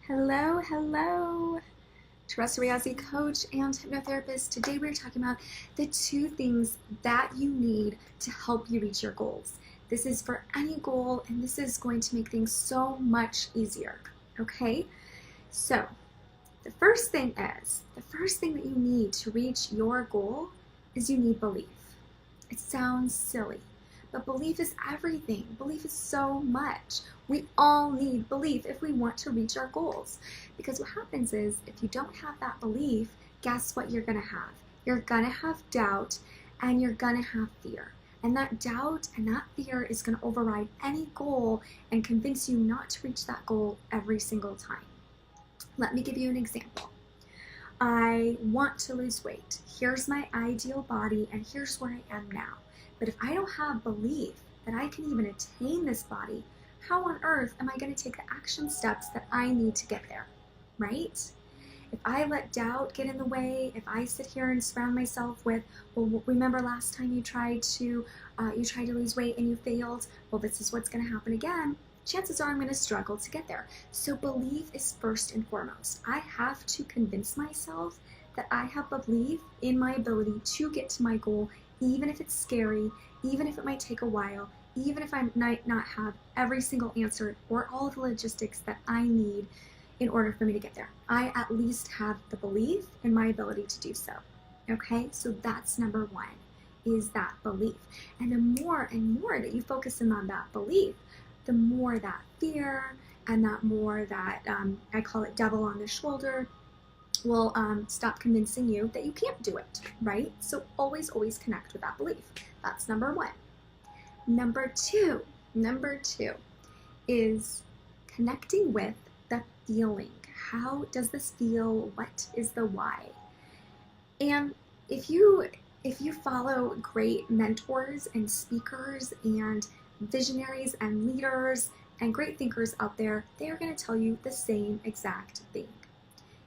Hello, hello. Teresa Riazzi, coach and hypnotherapist. Today we're talking about the two things that you need to help you reach your goals. This is for any goal, and this is going to make things so much easier. Okay? So, the first thing that you need to reach your goal is you need belief. It sounds silly, but belief is everything. Belief is so much. We all need belief if we want to reach our goals. Because what happens is, if you don't have that belief, guess what you're going to have? You're going to have doubt and you're going to have fear. And that doubt and that fear is going to override any goal and convince you not to reach that goal every single time. Let me give you an example. I want to lose weight. Here's my ideal body and here's where I am now. But if I don't have belief that I can even attain this body, how on earth am I going to take the action steps that I need to get there, right? If I let doubt get in the way, if I sit here and surround myself with, well, remember last time you tried to lose weight and you failed, well, this is what's going to happen again, chances are I'm going to struggle to get there. So belief is first and foremost. I have to convince myself that I have belief in my ability to get to my goal, even if it's scary, even if it might take a while, even if I might not have every single answer or all of the logistics that I need in order for me to get there. I at least have the belief in my ability to do so. Okay, so that's number one, is that belief. And the more and more that you focus in on that belief, the more that fear and that more that, I call it devil on the shoulder, will stop convincing you that you can't do it, right? So always connect with that belief. That's number one. Number two is connecting with the feeling. How does this feel? What is the why? And if you follow great mentors and speakers and visionaries and leaders and great thinkers out there, they are going to tell you the same exact thing.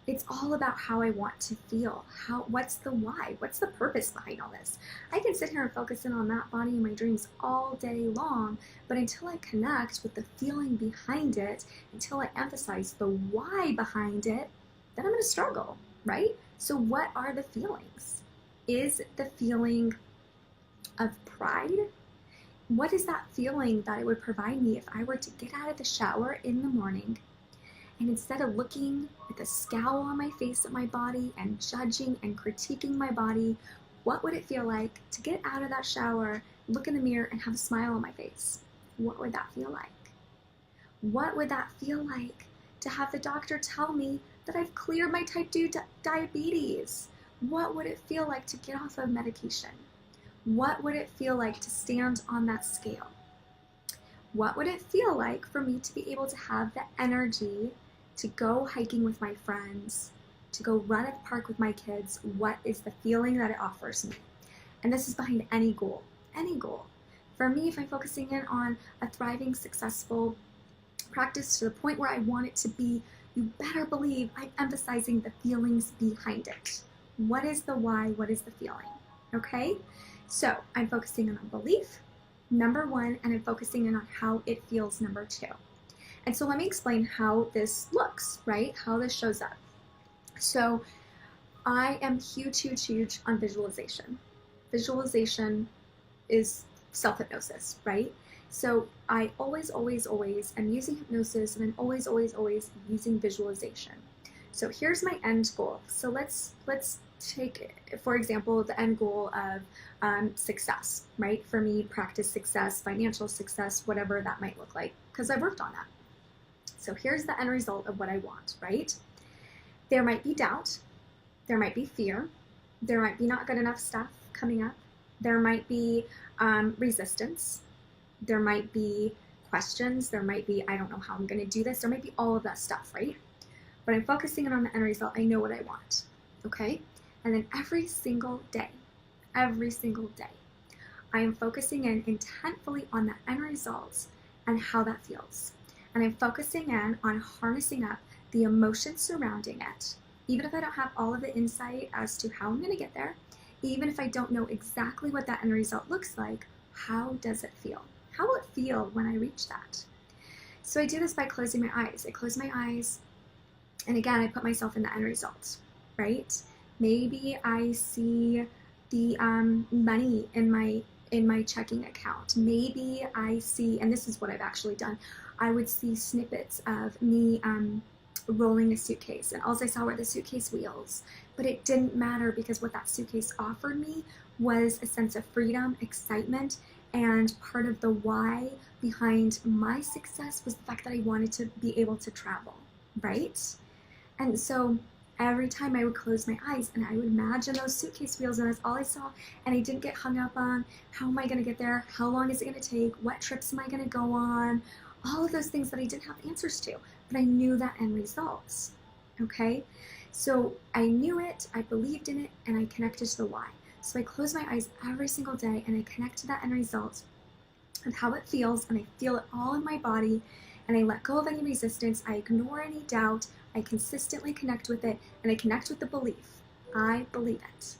It's all about how I want to feel. What's the why? What's the purpose behind all this? I can sit here and focus in on that body in my dreams all day long, but until I connect with the feeling behind it, until I emphasize the why behind it, then I'm going to struggle, right? So what are the feelings? Is the feeling of pride? What is that feeling that it would provide me if I were to get out of the shower in the morning and instead of looking with a scowl on my face at my body and judging and critiquing my body, what would it feel like to get out of that shower, look in the mirror, and have a smile on my face? What would that feel like? What would that feel like to have the doctor tell me that I've cleared my type 2 diabetes? What would it feel like to get off of medication? What would it feel like to stand on that scale? What would it feel like for me to be able to have the energy to go hiking with my friends, to go run at the park with my kids? What is the feeling that it offers me? And this is behind any goal, any goal. For me, if I'm focusing in on a thriving, successful practice to the point where I want it to be, you better believe I'm emphasizing the feelings behind it. What is the why? What is the feeling? Okay? So I'm focusing in on belief, number one, and I'm focusing in on how it feels, number two. And so let me explain how this looks, right? How this shows up. So I am huge on visualization. Visualization is self-hypnosis, right? So I always am using hypnosis, and I'm always using visualization. So here's my end goal. So let's take, for example, the end goal of success, right? For me, practice success, financial success, whatever that might look like, because I've worked on that. So here's the end result of what I want, right? There might be doubt, there might be fear, there might be not good enough stuff coming up, there might be resistance, there might be questions, there might be, I don't know how I'm going to do this, there might be all of that stuff, right? But I'm focusing in on the end result. I know what I want, okay? And then every single day, I am focusing in intentfully on the end results and how that feels. And I'm focusing in on harnessing up the emotions surrounding it, even if I don't have all of the insight as to how I'm going to get there, even if I don't know exactly what that end result looks like, how does it feel? How will it feel when I reach that? So I do this by closing my eyes. I close my eyes And again, I put myself in the end result, right? Maybe I see the money in my checking account. Maybe I see, and this is what I've actually done, I would see snippets of me rolling a suitcase, and all I saw were the suitcase wheels. But it didn't matter, because what that suitcase offered me was a sense of freedom, excitement, and part of the why behind my success was the fact that I wanted to be able to travel, right? And so every time I would close my eyes and I would imagine those suitcase wheels, and that's all I saw, and I didn't get hung up on how am I going to get there, how long is it going to take, what trips am I going to go on, all of those things that I didn't have answers to, but I knew that end results. Okay, so I knew it, I believed in it, and I connected to the why. So I close my eyes every single day and I connect to that end result and how it feels, and I feel it all in my body, and I let go of any resistance, I ignore any doubt, I consistently connect with it, and I connect with the belief. I believe it.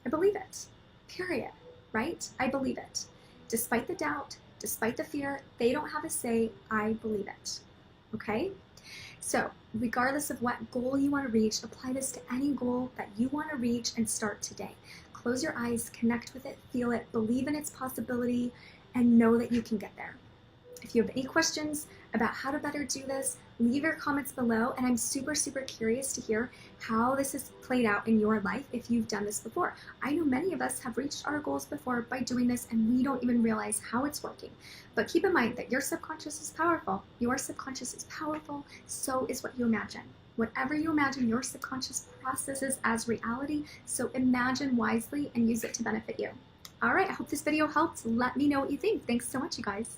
I believe it. Period. Right? I believe it. Despite the doubt, despite the fear, they don't have a say. I believe it. Okay? So, regardless of what goal you want to reach, apply this to any goal that you want to reach and start today. Close your eyes, connect with it, feel it, believe in its possibility, and know that you can get there. If you have any questions about how to better do this, leave your comments below, and I'm super, super curious to hear how this has played out in your life if you've done this before. I know many of us have reached our goals before by doing this, and we don't even realize how it's working. But keep in mind that your subconscious is powerful. Your subconscious is powerful, so is what you imagine. Whatever you imagine, your subconscious processes as reality, so imagine wisely and use it to benefit you. All right, I hope this video helped. Let me know what you think. Thanks so much, you guys.